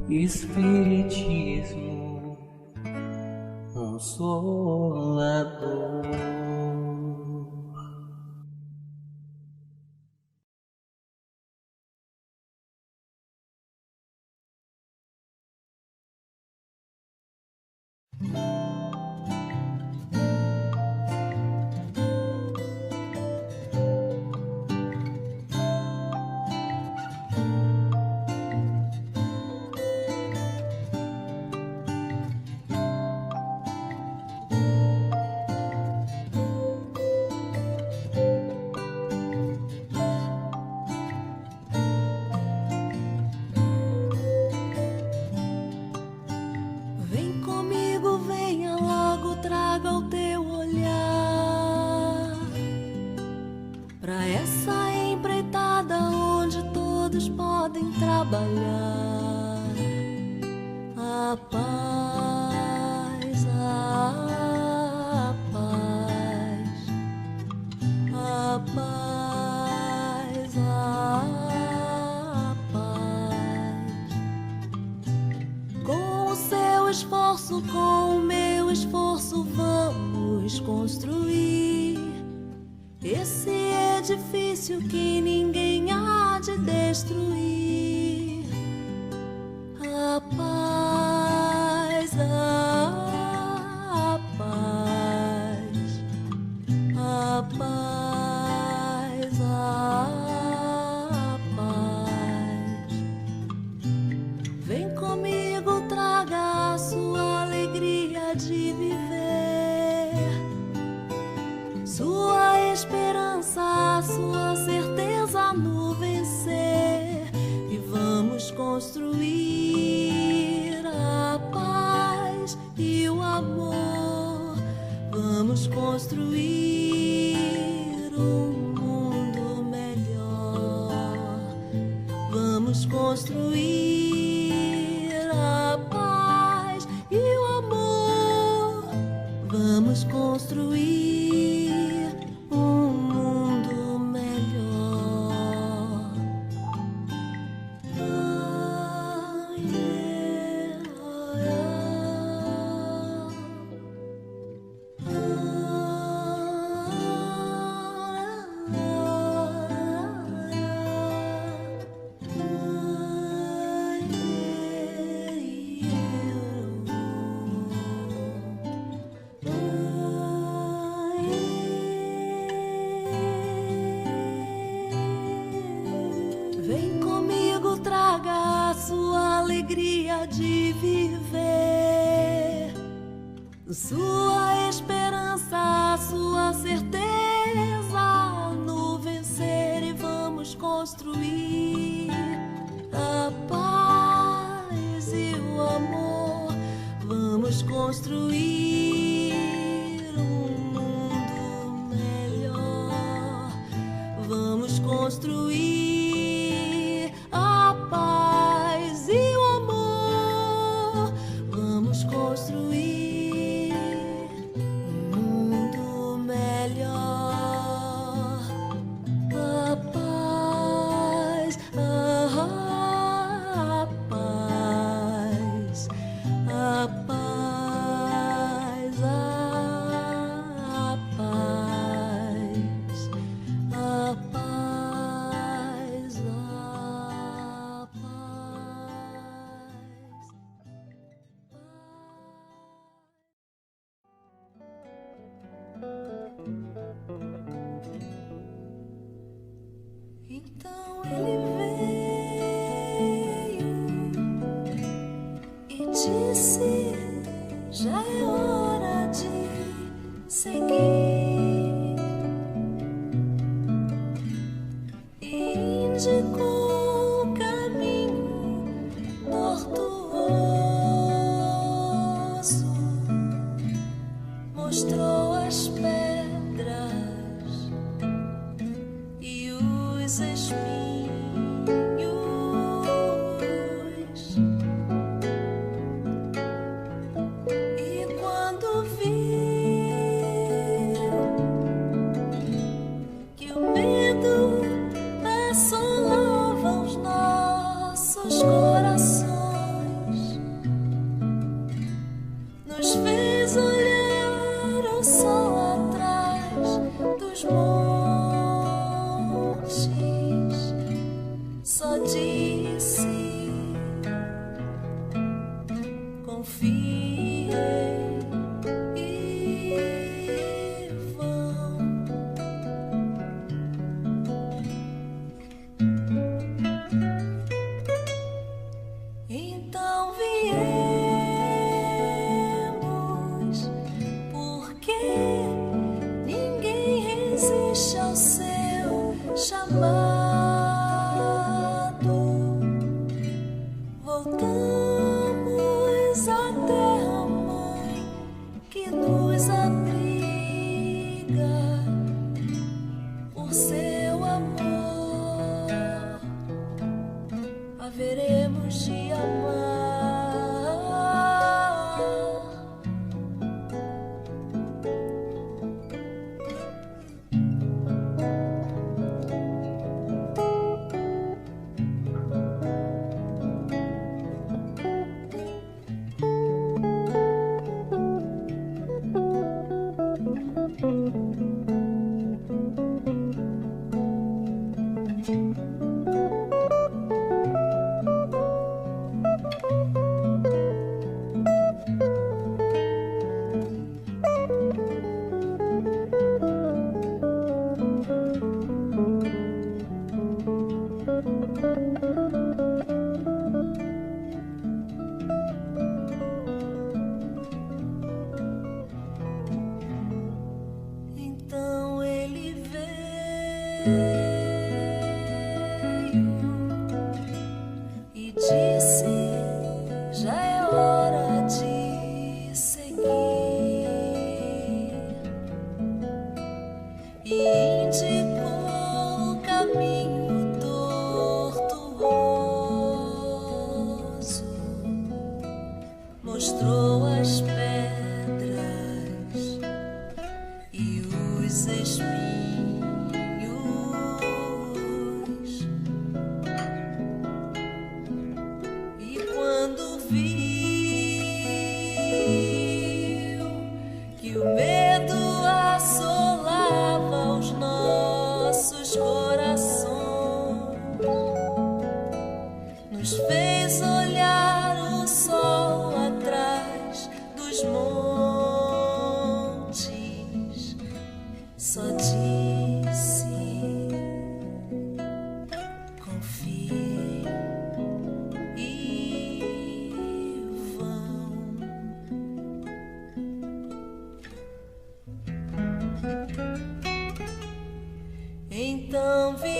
Espiritismo Consolador. todos podem trabalhar. A paz, a paz, a paz, a paz. Com o seu esforço, com o meu esforço, vamos construir esse edifício que ninguém há de destruir. A paz, a paz, a paz, a paz. Vem comigo, traga a sua alegria de viver, sua esperança, a sua certeza no vencer. E vamos construir a paz e o amor. Vamos construir um mundo melhor. Vamos construir a paz e o amor. Vamos construir um mundo melhor. Vem comigo, traga a sua alegria de viver, sua esperança, a sua certeza no vencer. E vamos construir a paz e o amor. Vamos construir um mundo melhor. Vamos construir a paz e o amor. Vamos construir um mundo melhor. A paz, a paz, a paz, a paz, a paz, a paz. Então ele veio e disse: já é hora de seguir. E indicou o caminho tortuoso, mostrou as pedras e os espinhos. E quando viu que o medo assolava os nossos corações, nos fez olhar ao sol atrás dos montes. Só disse: confiei e vão. Então viemos, porque ninguém resiste ao seu chamado. haveremos de amar. Então ele veio e disse: já é hora de seguir. E indicou o caminho tortuoso, mostrou as pedras e os espinhos. E quando viu que o medo assolava os nossos corações, nos fez olhar o sol atrás dos montes. Só disse: confie e vão. Então viemos,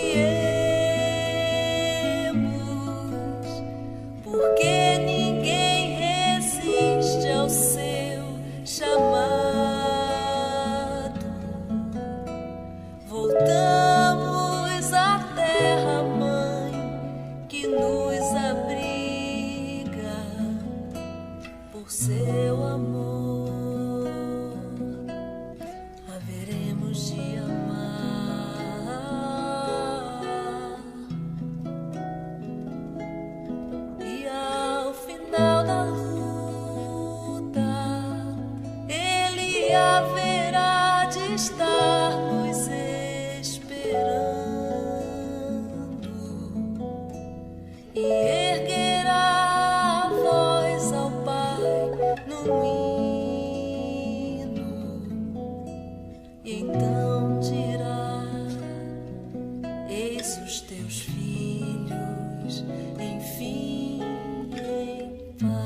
porque ninguém resiste ao seu chamado. Voltamos à terra mãe que nos abriga por seu amor. Haveremos de amar. E ao final da luta, Ele haverá de estar nos esperando e erguerá a voz ao Pai num hino. E então dirá: eis os teus filhos, enfim, em paz.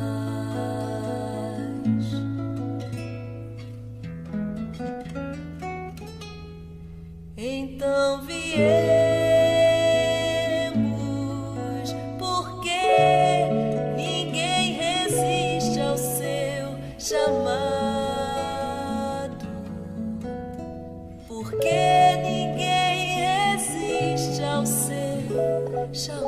Então viemos, porque ninguém resiste ao seu chamado. Porque ninguém resiste ao seu chamado.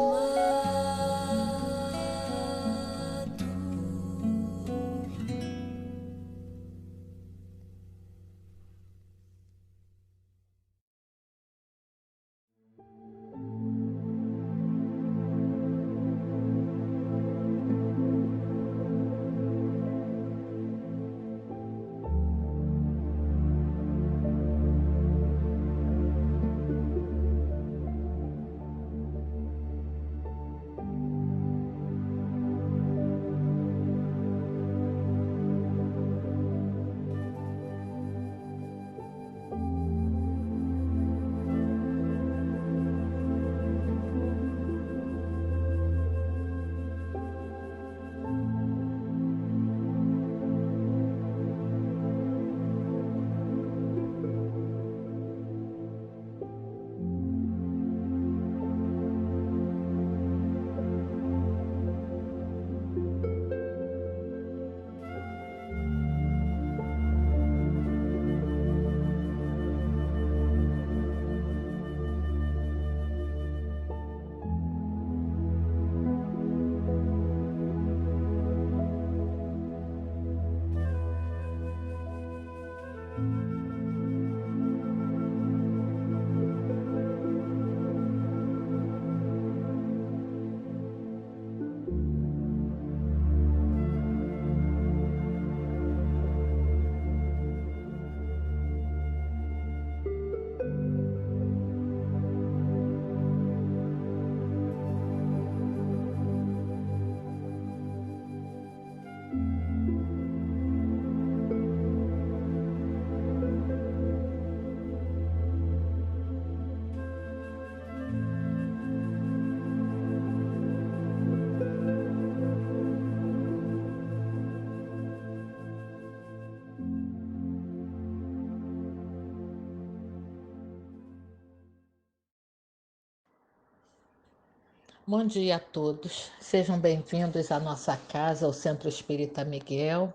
Bom dia a todos, sejam bem-vindos à nossa casa, ao Centro Espírita Miguel.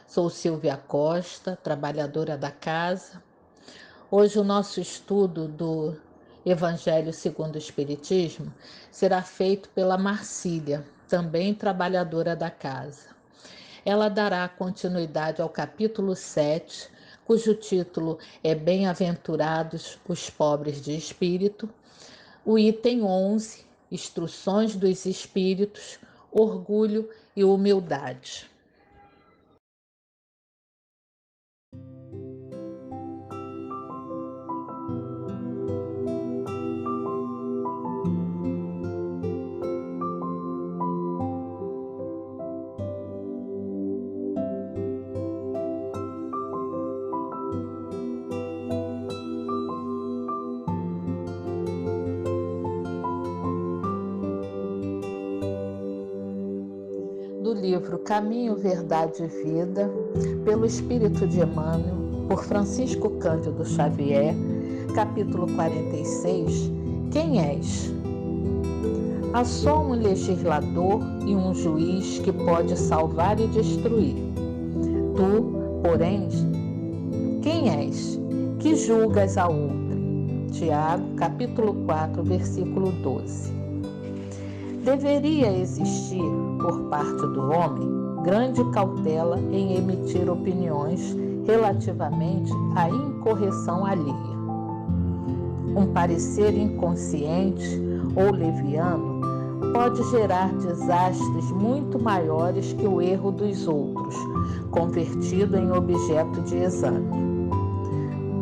Sou Silvia Costa, trabalhadora da casa. Hoje o nosso estudo do Evangelho segundo o Espiritismo será feito pela Marcília, também trabalhadora da casa. Ela dará continuidade ao capítulo 7, cujo título é Bem-aventurados os pobres de espírito, o item 11, Instruções dos Espíritos, Orgulho e Humildade. Do livro Caminho, Verdade e Vida, pelo Espírito de Emmanuel, por Francisco Cândido Xavier, capítulo 46, Quem és? Há só um legislador e um juiz que pode salvar e destruir. Tu, porém, quem és? Que julgas a outrem? Tiago, capítulo 4, versículo 12. Deveria existir, por parte do homem, grande cautela em emitir opiniões relativamente à incorreção alheia. Um parecer inconsciente ou leviano pode gerar desastres muito maiores que o erro dos outros, convertido em objeto de exame.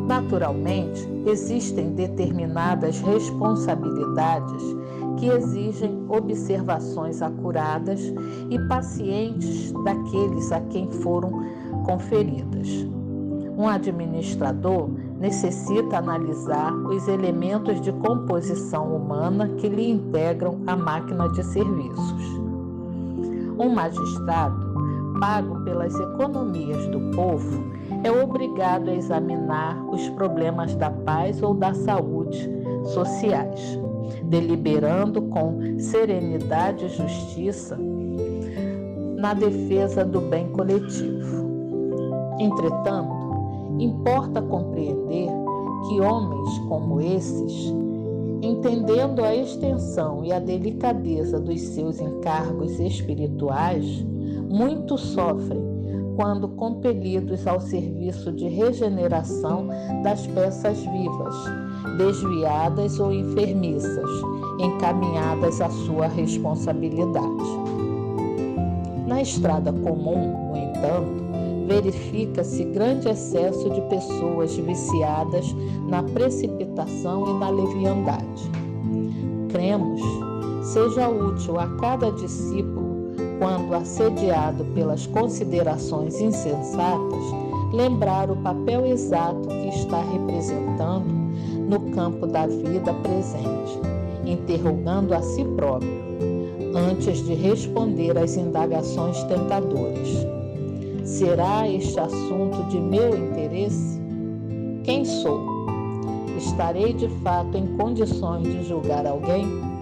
Naturalmente, existem determinadas responsabilidades que exigem observações acuradas e pacientes daqueles a quem foram conferidas. Um administrador necessita analisar os elementos de composição humana que lhe integram a máquina de serviços. Um magistrado, pago pelas economias do povo, é obrigado a examinar os problemas da paz ou da saúde sociais, deliberando com serenidade e justiça na defesa do bem coletivo. Entretanto, importa compreender que homens como esses, entendendo a extensão e a delicadeza dos seus encargos espirituais, muito sofrem quando compelidos ao serviço de regeneração das peças vivas, desviadas ou enfermiças, encaminhadas à sua responsabilidade. Na estrada comum, no entanto, verifica-se grande excesso de pessoas viciadas na precipitação e na leviandade. Cremos, seja útil a cada discípulo, quando assediado pelas considerações insensatas, lembrar o papel exato que está representando no campo da vida presente, interrogando a si próprio, antes de responder às indagações tentadoras. Será este assunto de meu interesse? Quem sou? Estarei de fato em condições de julgar alguém?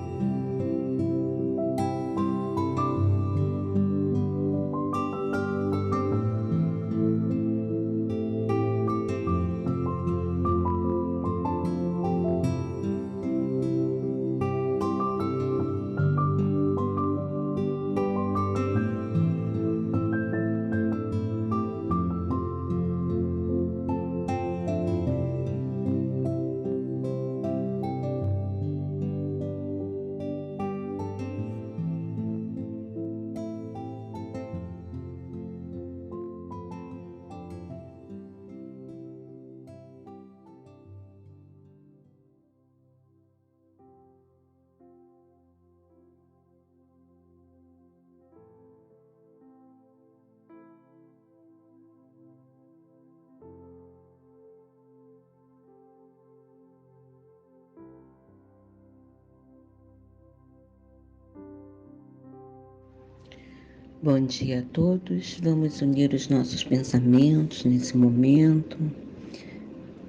Bom dia a todos. Vamos unir os nossos pensamentos nesse momento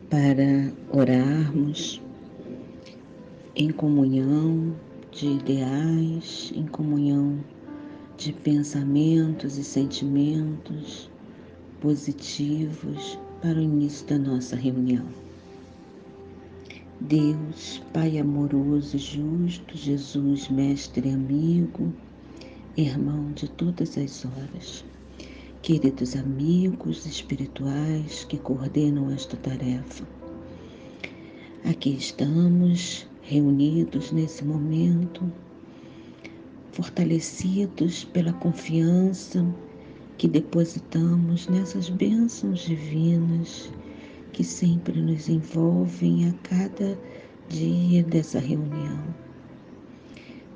para orarmos em comunhão de ideais, em comunhão de pensamentos e sentimentos positivos para o início da nossa reunião. Deus, Pai amoroso e justo, Jesus, mestre e amigo, irmão de todas as horas, queridos amigos espirituais que coordenam esta tarefa, aqui estamos reunidos nesse momento, fortalecidos pela confiança que depositamos nessas bênçãos divinas que sempre nos envolvem a cada dia dessa reunião.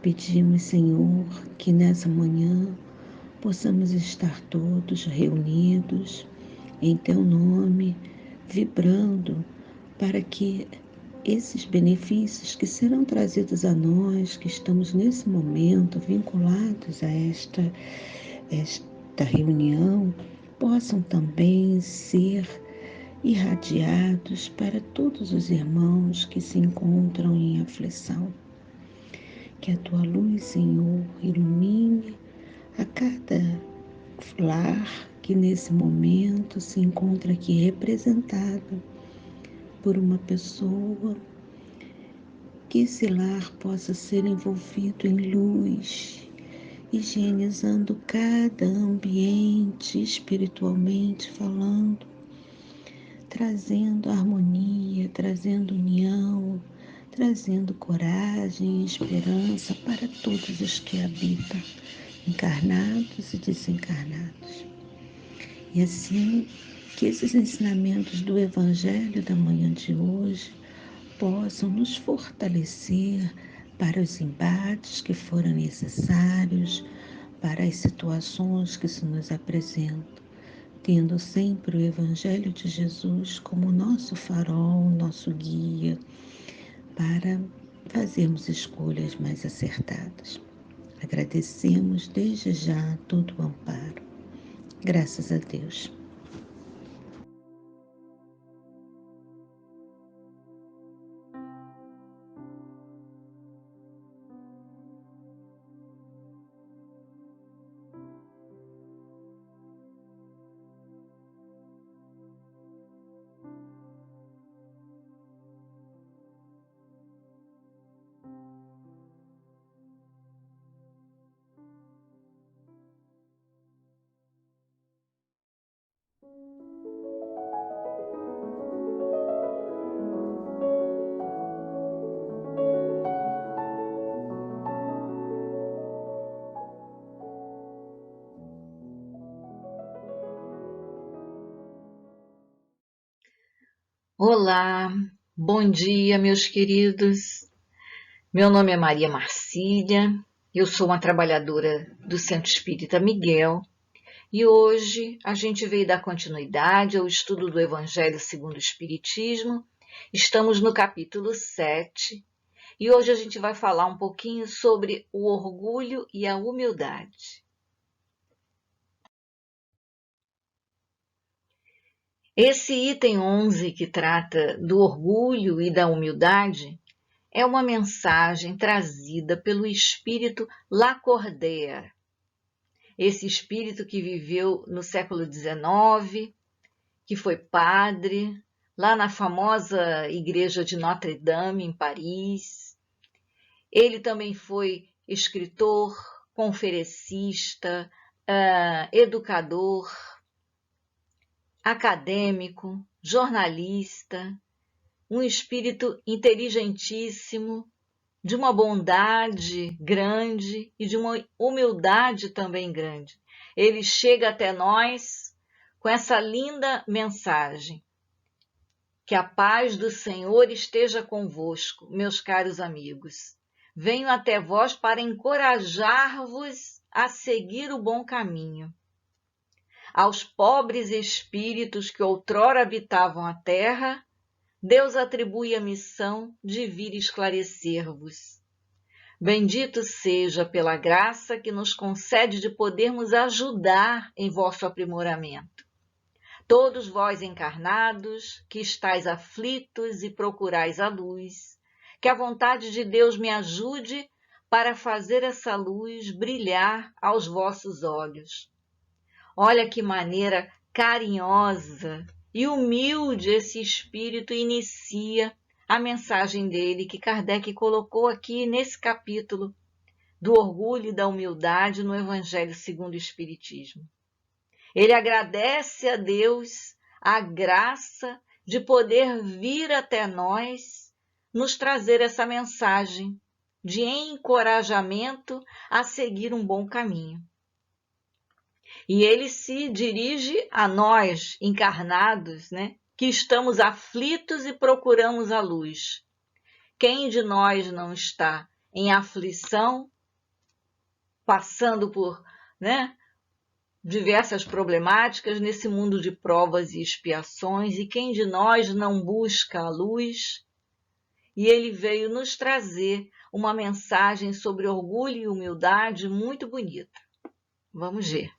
Pedimos, Senhor, que nessa manhã possamos estar todos reunidos em Teu nome, vibrando para que esses benefícios que serão trazidos a nós, que estamos nesse momento vinculados a esta reunião, possam também ser irradiados para todos os irmãos que se encontram em aflição. Que a Tua luz, Senhor, ilumine a cada lar que nesse momento se encontra aqui representado por uma pessoa, que esse lar possa ser envolvido em luz, higienizando cada ambiente espiritualmente falando, trazendo harmonia, trazendo união, trazendo coragem e esperança para todos os que habitam, encarnados e desencarnados. E assim, que esses ensinamentos do Evangelho da manhã de hoje possam nos fortalecer para os embates que forem necessários, para as situações que se nos apresentam, tendo sempre o Evangelho de Jesus como nosso farol, nosso guia, para fazermos escolhas mais acertadas. Agradecemos desde já todo o amparo. Graças a Deus. Olá, bom dia, meus queridos. Meu nome é Maria Marcília, eu sou uma trabalhadora do Centro Espírita Miguel e hoje a gente veio dar continuidade ao estudo do Evangelho segundo o Espiritismo. Estamos no capítulo 7 e hoje a gente vai falar um pouquinho sobre o orgulho e a humildade. Esse item 11, que trata do orgulho e da humildade, é uma mensagem trazida pelo espírito Lacordaire. Esse espírito que viveu no século XIX, que foi padre, lá na famosa igreja de Notre-Dame, em Paris. Ele também foi escritor, conferencista, educador, acadêmico, jornalista, um espírito inteligentíssimo, de uma bondade grande e de uma humildade também grande. Ele chega até nós com essa linda mensagem: que a paz do Senhor esteja convosco, meus caros amigos. Venho até vós para encorajar-vos a seguir o bom caminho. Aos pobres espíritos que outrora habitavam a terra, Deus atribui a missão de vir esclarecer-vos. Bendito seja pela graça que nos concede de podermos ajudar em vosso aprimoramento. Todos vós encarnados, que estáis aflitos e procurais a luz, que a vontade de Deus me ajude para fazer essa luz brilhar aos vossos olhos. Olha que maneira carinhosa e humilde esse espírito inicia a mensagem dele, que Kardec colocou aqui nesse capítulo do orgulho e da humildade no Evangelho segundo o Espiritismo. Ele agradece a Deus a graça de poder vir até nós, nos trazer essa mensagem de encorajamento a seguir um bom caminho. E ele se dirige a nós, encarnados, que estamos aflitos e procuramos a luz. Quem de nós não está em aflição, passando por diversas problemáticas nesse mundo de provas e expiações, e quem de nós não busca a luz? E ele veio nos trazer uma mensagem sobre orgulho e humildade muito bonita. Vamos ver.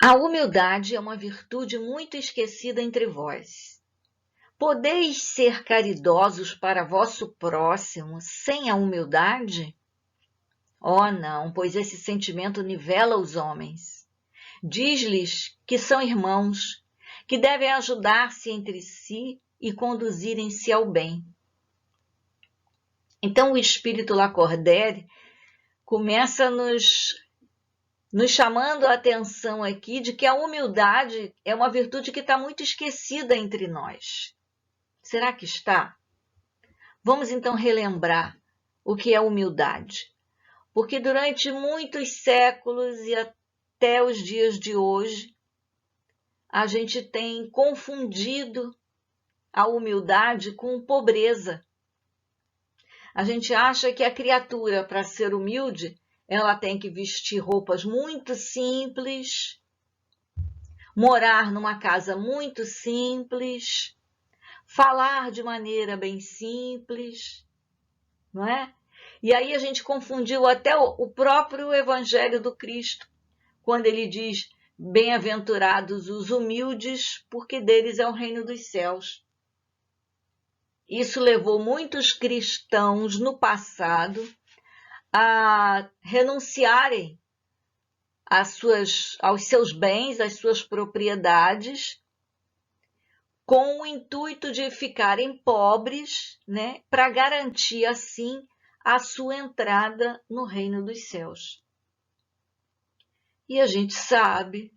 A humildade é uma virtude muito esquecida entre vós. Podeis ser caridosos para vosso próximo sem a humildade? Oh, não, pois esse sentimento nivela os homens. Diz-lhes que são irmãos, que devem ajudar-se entre si e conduzirem-se ao bem. Então o espírito Lacordaire começa nos chamando a atenção aqui de que a humildade é uma virtude que está muito esquecida entre nós. Será que está? Vamos então relembrar o que é humildade. Porque durante muitos séculos e até os dias de hoje, a gente tem confundido a humildade com pobreza. A gente acha que a criatura, para ser humilde, ela tem que vestir roupas muito simples, morar numa casa muito simples, falar de maneira bem simples, não é? E aí a gente confundiu até o próprio Evangelho do Cristo, quando ele diz: bem-aventurados os humildes, porque deles é o reino dos céus. Isso levou muitos cristãos no passado a renunciarem aos seus bens, às suas propriedades, com o intuito de ficarem pobres, para garantir assim a sua entrada no reino dos céus. E a gente sabe,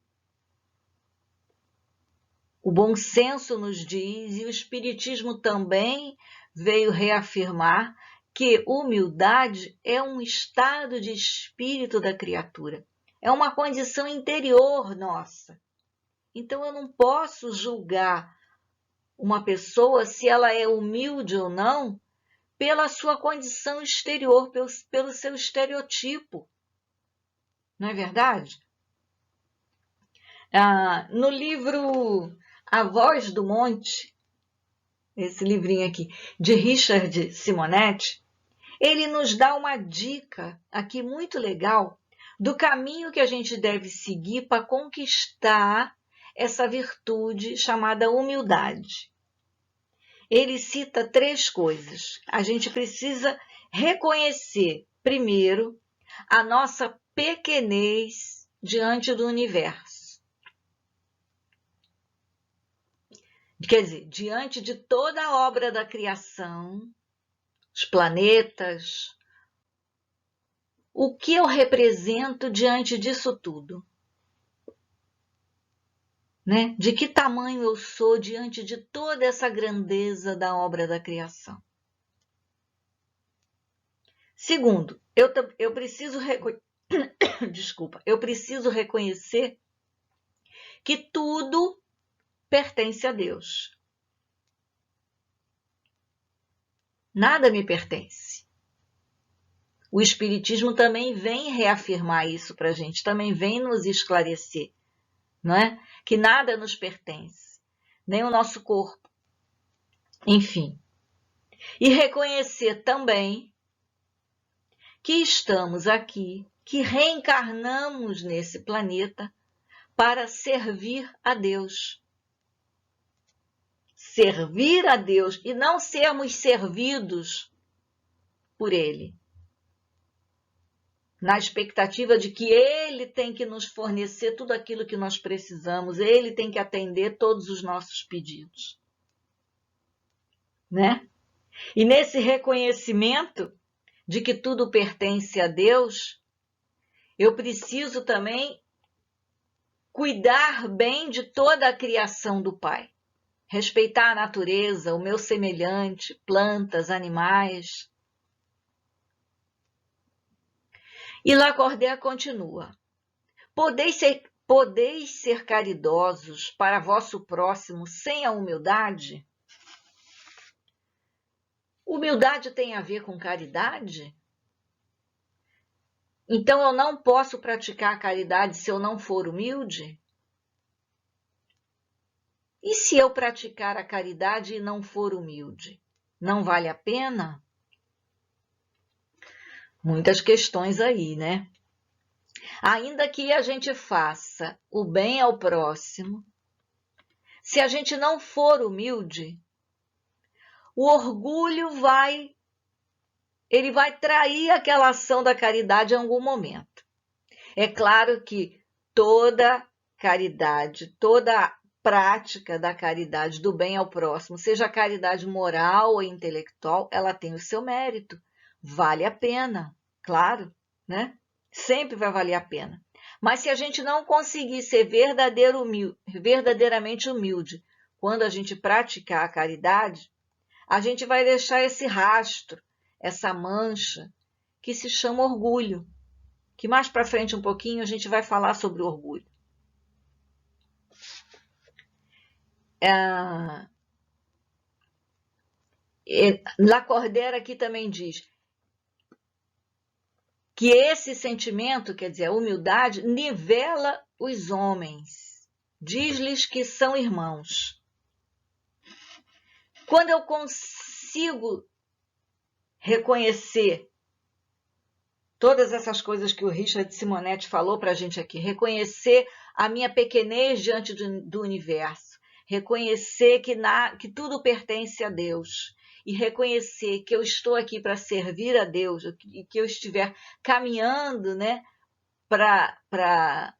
o bom senso nos diz, e o Espiritismo também veio reafirmar, que humildade é um estado de espírito da criatura, é uma condição interior nossa. Então eu não posso julgar uma pessoa se ela é humilde ou não pela sua condição exterior, pelo seu estereotipo. Não é verdade? No livro A Voz do Monte, esse livrinho aqui, de Richard Simonetti, ele nos dá uma dica aqui muito legal do caminho que a gente deve seguir para conquistar essa virtude chamada humildade. Ele cita 3 coisas. A gente precisa reconhecer, primeiro, a nossa pequenez diante do universo. Quer dizer, diante de toda a obra da criação, os planetas, o que eu represento diante disso tudo? De que tamanho eu sou diante de toda essa grandeza da obra da criação? Segundo, eu preciso reconhecer que tudo pertence a Deus. Nada me pertence. O Espiritismo também vem reafirmar isso para a gente, também vem nos esclarecer, não é? Que nada nos pertence, nem o nosso corpo. Enfim. E reconhecer também que estamos aqui, que reencarnamos nesse planeta para servir a Deus. servir a Deus e não sermos servidos por Ele, na expectativa de que Ele tem que nos fornecer tudo aquilo que nós precisamos, Ele tem que atender todos os nossos pedidos, né? E nesse reconhecimento de que tudo pertence a Deus, eu preciso também cuidar bem de toda a criação do Pai. Respeitar a natureza, o meu semelhante, plantas, animais. E Lacordaire continua. Podeis ser caridosos para vosso próximo sem a humildade? Humildade tem a ver com caridade? Então eu não posso praticar a caridade se eu não for humilde? E se eu praticar a caridade e não for humilde? Não vale a pena? Muitas questões aí, né? Ainda que a gente faça o bem ao próximo, se a gente não for humilde, o orgulho vai trair aquela ação da caridade em algum momento. É claro que toda caridade, toda prática da caridade, do bem ao próximo, seja a caridade moral ou intelectual, ela tem o seu mérito. Vale a pena, claro, né? Sempre vai valer a pena. Mas se a gente não conseguir ser verdadeiramente humilde quando a gente praticar a caridade, a gente vai deixar esse rastro, essa mancha, que se chama orgulho. Que mais para frente um pouquinho a gente vai falar sobre o orgulho. Lacordaire aqui também diz que esse sentimento, quer dizer, a humildade, nivela os homens, diz-lhes que são irmãos. Quando eu consigo reconhecer todas essas coisas que o Richard Simonetti falou para a gente aqui, reconhecer a minha pequenez diante do universo, reconhecer que tudo pertence a Deus e reconhecer que eu estou aqui para servir a Deus e que eu estiver caminhando, né, para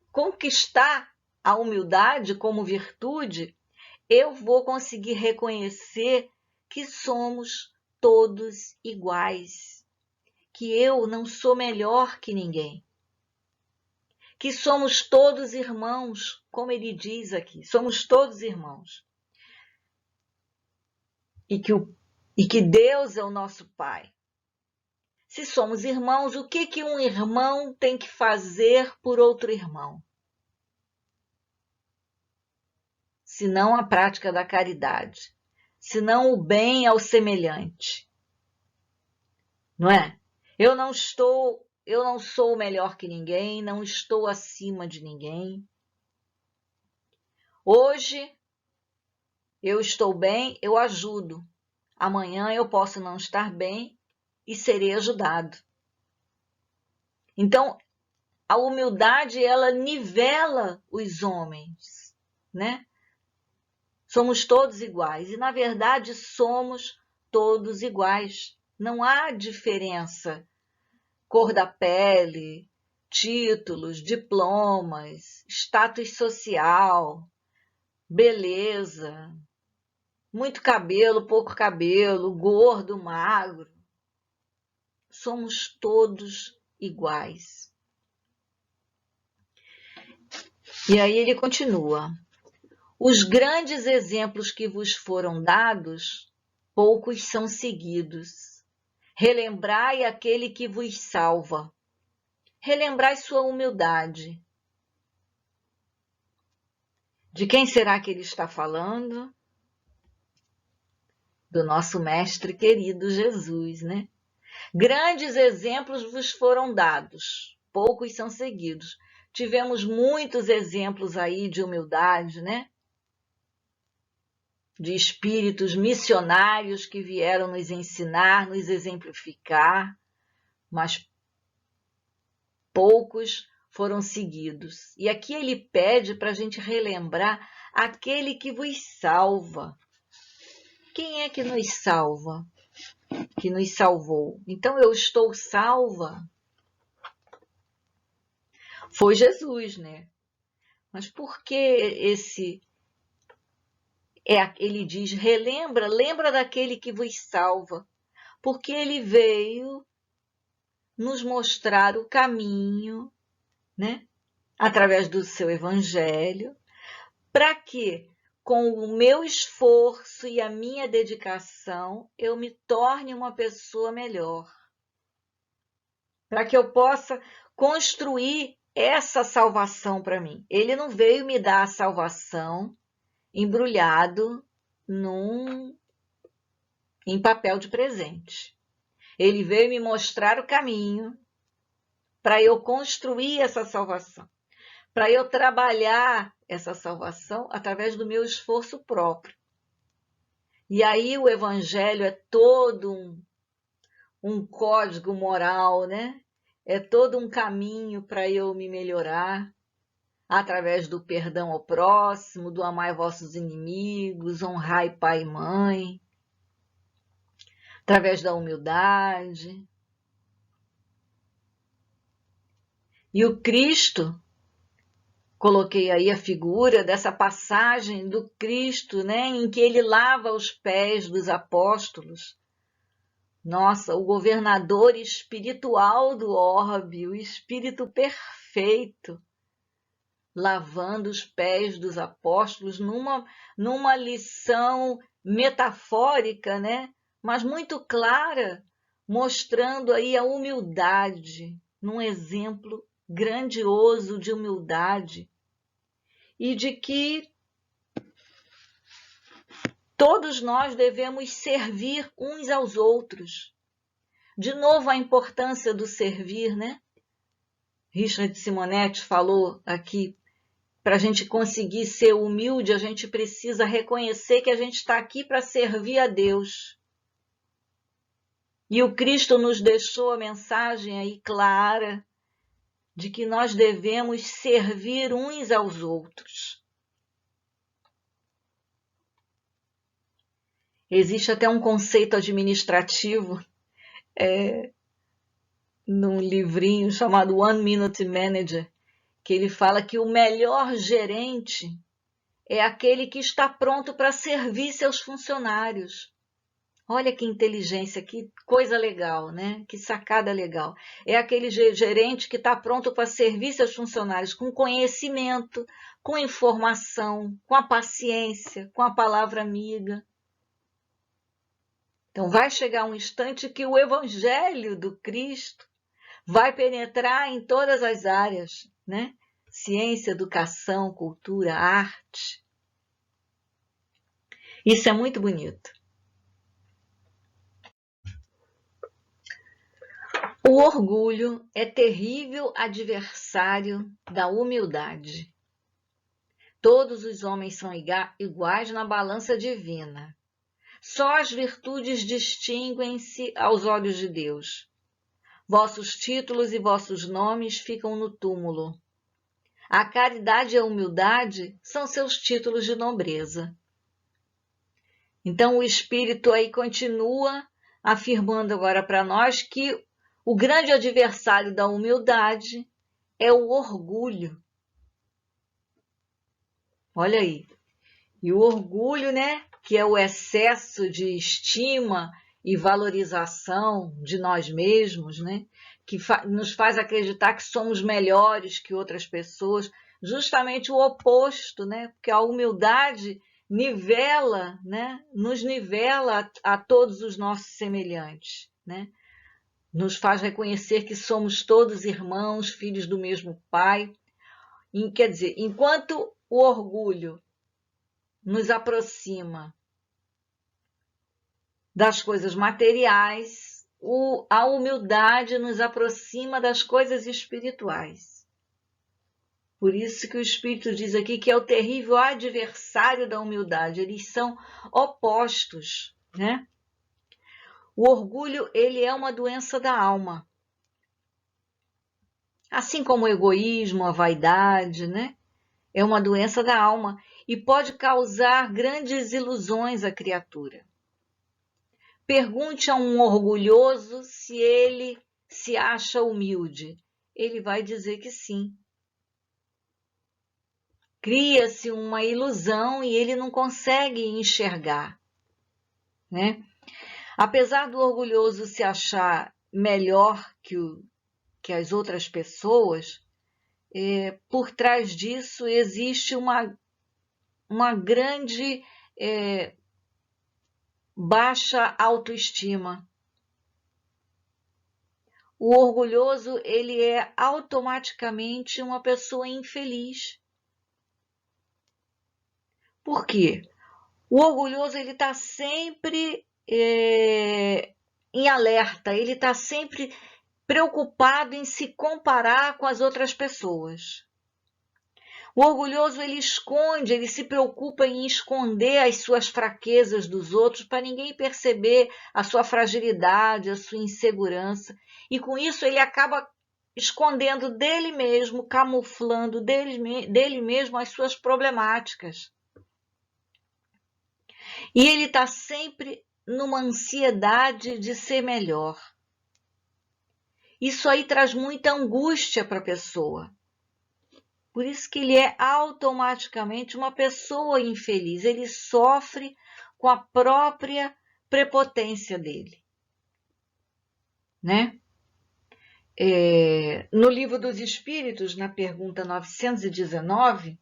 conquistar a humildade como virtude, eu vou conseguir reconhecer que somos todos iguais, que eu não sou melhor que ninguém, que somos todos irmãos, como ele diz aqui, somos todos irmãos. E que Deus é o nosso Pai. Se somos irmãos, o que um irmão tem que fazer por outro irmão? Senão a prática da caridade, senão o bem ao semelhante. Não é? Eu não sou melhor que ninguém, não estou acima de ninguém. Hoje eu estou bem, eu ajudo. Amanhã eu posso não estar bem e serei ajudado. Então, a humildade, ela nivela os homens, né? Somos todos iguais. E, na verdade, somos todos iguais. Não há diferença. Cor da pele, títulos, diplomas, status social, beleza, muito cabelo, pouco cabelo, gordo, magro. Somos todos iguais. E aí ele continua. Os grandes exemplos que vos foram dados, poucos são seguidos. Relembrai aquele que vos salva. Relembrai sua humildade. De quem será que ele está falando? Do nosso mestre querido Jesus, né? Grandes exemplos vos foram dados, poucos são seguidos. Tivemos muitos exemplos aí de humildade, né? De espíritos missionários que vieram nos ensinar, nos exemplificar, mas poucos foram seguidos. E aqui ele pede para a gente relembrar aquele que vos salva. Quem é que nos salva? Que nos salvou. Então eu estou salva. Foi Jesus, né? Mas por que ele diz, lembra daquele que vos salva? Porque ele veio nos mostrar o caminho, né? Através do seu evangelho, para que, com o meu esforço e a minha dedicação, eu me torne uma pessoa melhor. Para que eu possa construir essa salvação para mim. Ele não veio me dar a salvação embrulhado em papel de presente. Ele veio me mostrar o caminho para eu construir essa salvação, para eu trabalhar essa salvação através do meu esforço próprio. E aí o evangelho é todo um código moral, né? É todo um caminho para eu me melhorar, através do perdão ao próximo, do amai vossos inimigos, honrai pai e mãe, através da humildade. E o Cristo, coloquei aí a figura dessa passagem do Cristo, né, em que ele lava os pés dos apóstolos. Nossa, o governador espiritual do orbe, o Espírito perfeito, lavando os pés dos apóstolos numa lição metafórica, né? Mas muito clara, mostrando aí a humildade, num exemplo grandioso de humildade e de que todos nós devemos servir uns aos outros. De novo, a importância do servir, né? Richard Simonetti falou aqui, para a gente conseguir ser humilde, a gente precisa reconhecer que a gente está aqui para servir a Deus. E o Cristo nos deixou a mensagem aí clara de que nós devemos servir uns aos outros. Existe até um conceito administrativo num livrinho chamado One Minute Manager, que ele fala que o melhor gerente é aquele que está pronto para servir seus funcionários. Olha que inteligência, que coisa legal, né? Que sacada legal. É aquele gerente que está pronto para servir seus funcionários com conhecimento, com informação, com a paciência, com a palavra amiga. Então vai chegar um instante que o evangelho do Cristo vai penetrar em todas as áreas, né? Ciência, educação, cultura, arte. Isso é muito bonito. O orgulho é terrível adversário da humildade. Todos os homens são iguais na balança divina. Só as virtudes distinguem-se aos olhos de Deus. Vossos títulos e vossos nomes ficam no túmulo. A caridade e a humildade são seus títulos de nobreza. Então o Espírito aí continua afirmando agora para nós que o grande adversário da humildade é o orgulho. Olha aí. E o orgulho, né, que é o excesso de estima e valorização de nós mesmos, né, que nos faz acreditar que somos melhores que outras pessoas, justamente o oposto, né, porque a humildade nivela, né, nos nivela a todos os nossos semelhantes, né? Nos faz reconhecer que somos todos irmãos, filhos do mesmo Pai. Quer dizer, enquanto o orgulho nos aproxima das coisas materiais, a humildade nos aproxima das coisas espirituais. Por isso que o Espírito diz aqui que é o terrível adversário da humildade. Eles são opostos, né? O orgulho, ele é uma doença da alma. Assim como o egoísmo, a vaidade, né? É uma doença da alma e pode causar grandes ilusões à criatura. Pergunte a um orgulhoso se ele se acha humilde. Ele vai dizer que sim. Cria-se uma ilusão e ele não consegue enxergar, né? Apesar do orgulhoso se achar melhor que as outras pessoas, por trás disso existe uma grande baixa autoestima. O orgulhoso, ele é automaticamente uma pessoa infeliz. Por quê? O orgulhoso, ele está sempre em alerta, ele está sempre preocupado em se comparar com as outras pessoas. O orgulhoso, ele esconde, ele se preocupa em esconder as suas fraquezas dos outros para ninguém perceber a sua fragilidade, a sua insegurança. E com isso ele acaba escondendo dele mesmo, camuflando dele mesmo as suas problemáticas. E ele está sempre numa ansiedade de ser melhor. Isso aí traz muita angústia para a pessoa. Por isso que ele é automaticamente uma pessoa infeliz. Ele sofre com a própria prepotência dele, né? No Livro dos Espíritos, na pergunta 919,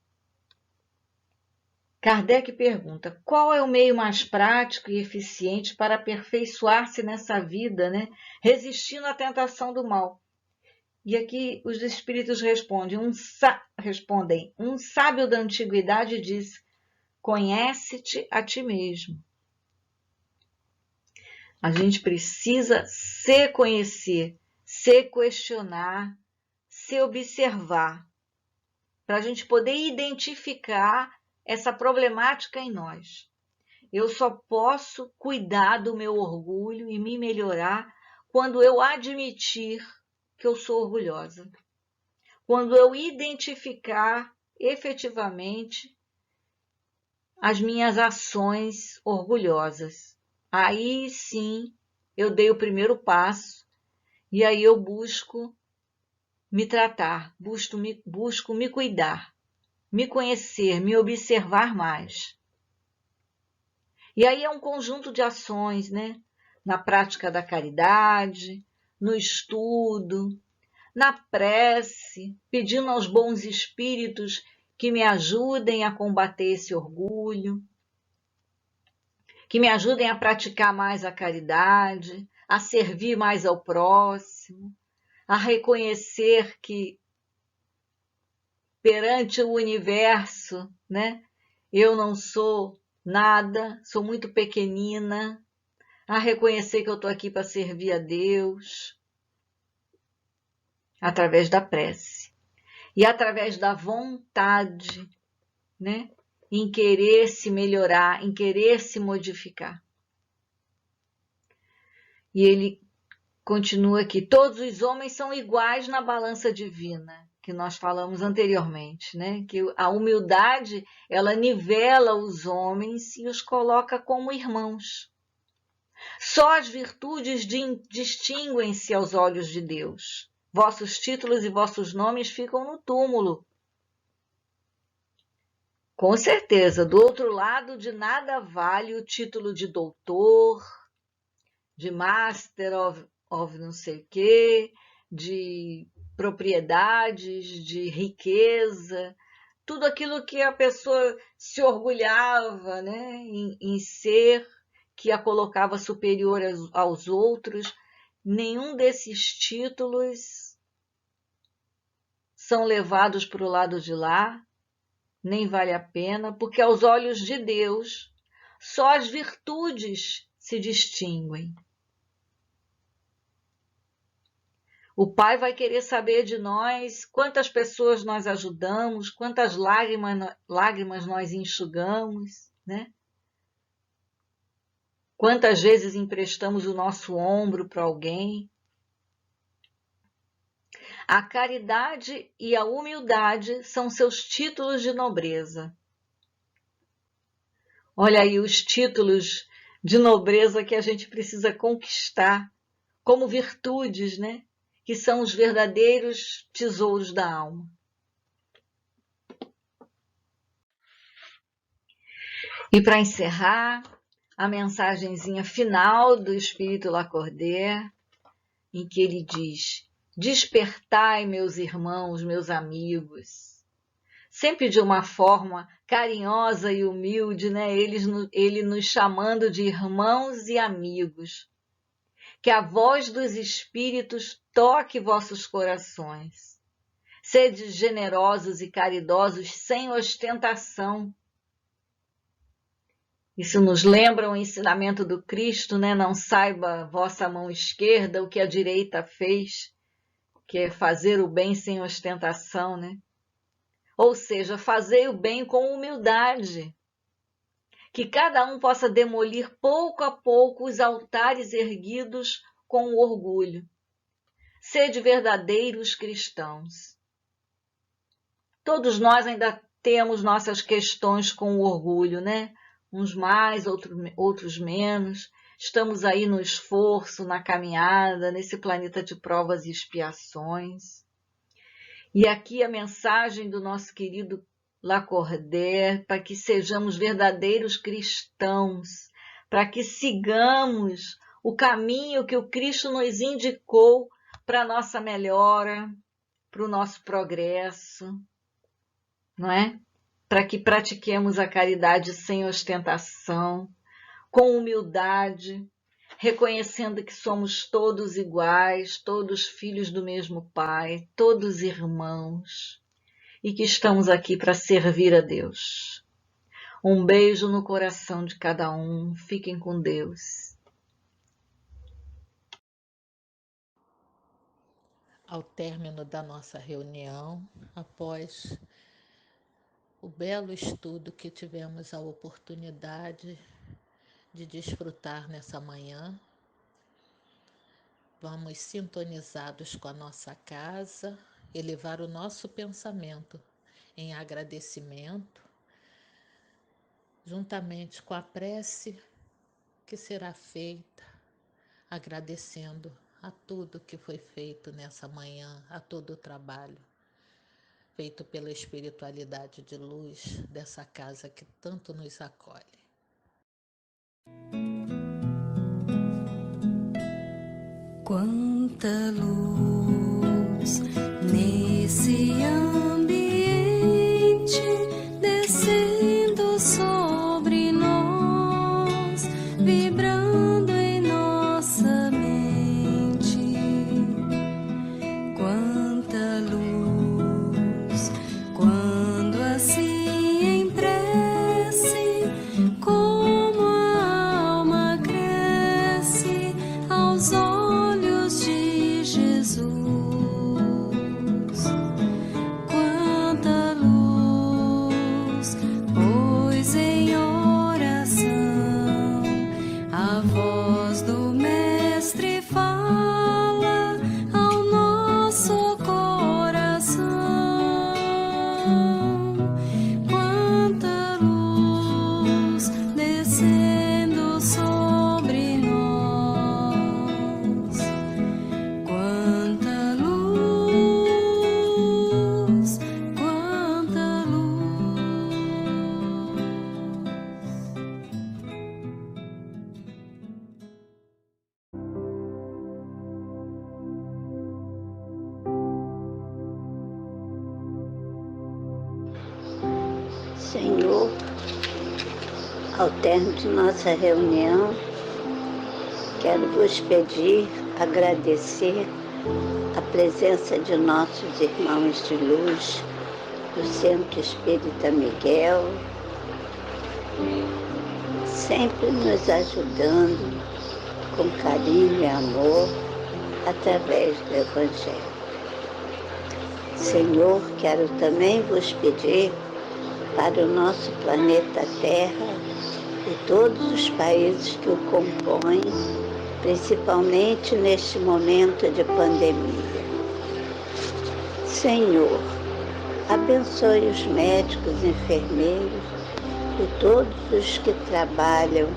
Kardec pergunta: qual é o meio mais prático e eficiente para aperfeiçoar-se nessa vida, né, resistindo à tentação do mal? E aqui os espíritos respondem: um sábio da antiguidade diz: conhece-te a ti mesmo. A gente precisa se conhecer, se questionar, se observar, para a gente poder identificar essa problemática em nós. Eu só posso cuidar do meu orgulho e me melhorar quando eu admitir que eu sou orgulhosa. Quando eu identificar efetivamente as minhas ações orgulhosas. Aí sim eu dei o primeiro passo e aí eu busco me tratar, busco me cuidar, me conhecer, me observar mais. E aí é um conjunto de ações, né? Na prática da caridade, no estudo, na prece, pedindo aos bons espíritos que me ajudem a combater esse orgulho, que me ajudem a praticar mais a caridade, a servir mais ao próximo, a reconhecer que perante o universo, né, eu não sou nada, sou muito pequenina, a reconhecer que eu estou aqui para servir a Deus, através da prece e através da vontade, né, em querer se melhorar, em querer se modificar. E ele continua aqui: todos os homens são iguais na balança divina, que nós falamos anteriormente, né? Que a humildade, ela nivela os homens e os coloca como irmãos. Só as virtudes distinguem-se aos olhos de Deus. Vossos títulos e vossos nomes ficam no túmulo. Com certeza, do outro lado, de nada vale o título de doutor, de master of não sei o quê, de propriedades, de riqueza, tudo aquilo que a pessoa se orgulhava, né, em ser, que a colocava superior aos outros. Nenhum desses títulos são levados para o lado de lá, nem vale a pena, porque aos olhos de Deus só as virtudes se distinguem. O Pai vai querer saber de nós quantas pessoas nós ajudamos, quantas lágrimas nós enxugamos, né? Quantas vezes emprestamos o nosso ombro para alguém. A caridade e a humildade são seus títulos de nobreza. Olha aí os títulos de nobreza que a gente precisa conquistar como virtudes, né? Que são os verdadeiros tesouros da alma. E para encerrar, a mensagenzinha final do Espírito Lacordaire, em que ele diz: despertai, meus irmãos, meus amigos. Sempre de uma forma carinhosa e humilde, né? Ele nos chamando de irmãos e amigos. Que a voz dos Espíritos toque vossos corações. Sede generosos e caridosos sem ostentação. Isso nos lembra o ensinamento do Cristo, né? Não saiba vossa mão esquerda o que a direita fez, que é fazer o bem sem ostentação, né? Ou seja, fazei o bem com humildade. Que cada um possa demolir pouco a pouco os altares erguidos com o orgulho. Sede verdadeiros cristãos. Todos nós ainda temos nossas questões com o orgulho, né? Uns mais, outros menos. Estamos aí no esforço, na caminhada, nesse planeta de provas e expiações. E aqui a mensagem do nosso querido Lacordaire, para que sejamos verdadeiros cristãos, para que sigamos o caminho que o Cristo nos indicou para a nossa melhora, para o nosso progresso, não é? Para que pratiquemos a caridade sem ostentação, com humildade, reconhecendo que somos todos iguais, todos filhos do mesmo Pai, todos irmãos, e que estamos aqui para servir a Deus. Um beijo no coração de cada um. Fiquem com Deus. Ao término da nossa reunião, após o belo estudo que tivemos a oportunidade de desfrutar nessa manhã, vamos sintonizados com a nossa casa, elevar o nosso pensamento em agradecimento, juntamente com a prece que será feita, agradecendo a tudo que foi feito nessa manhã, a todo o trabalho feito pela espiritualidade de luz dessa casa que tanto nos acolhe. Quanta luz nesse ambiente descendo sobre nós, vibrando em nossa mente. Quanta luz quando assim em prece, como a alma cresce aos olhos de Jesus. Quanta luz, pois em oração a voz do Mestre fala ao nosso coração. Quanta luz descendo sobre nós. Quanta luz, quanta luz. Senhor, ao término de nossa reunião, quero vos pedir, agradecer a presença de nossos irmãos de luz do Centro Espírita Miguel, sempre nos ajudando com carinho e amor através do Evangelho. Senhor, quero também vos pedir para o nosso planeta Terra e todos os países que o compõem, principalmente neste momento de pandemia. Senhor, abençoe os médicos, enfermeiros e todos os que trabalham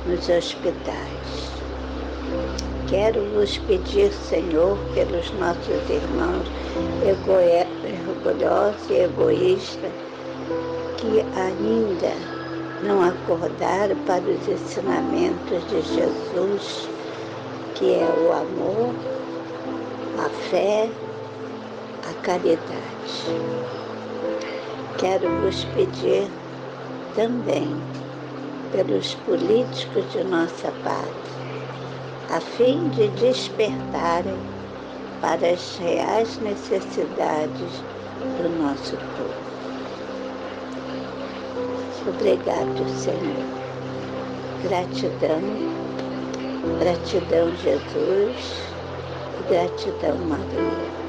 nos hospitais. Quero vos pedir, Senhor, pelos nossos irmãos orgulhosos e egoístas que ainda não acordaram para os ensinamentos de Jesus, que é o amor, a fé, a caridade. Quero vos pedir também pelos políticos de nossa pátria, a fim de despertarem para as reais necessidades do nosso povo. Obrigado, Senhor. Gratidão, gratidão, Jesus, e gratidão, Maria.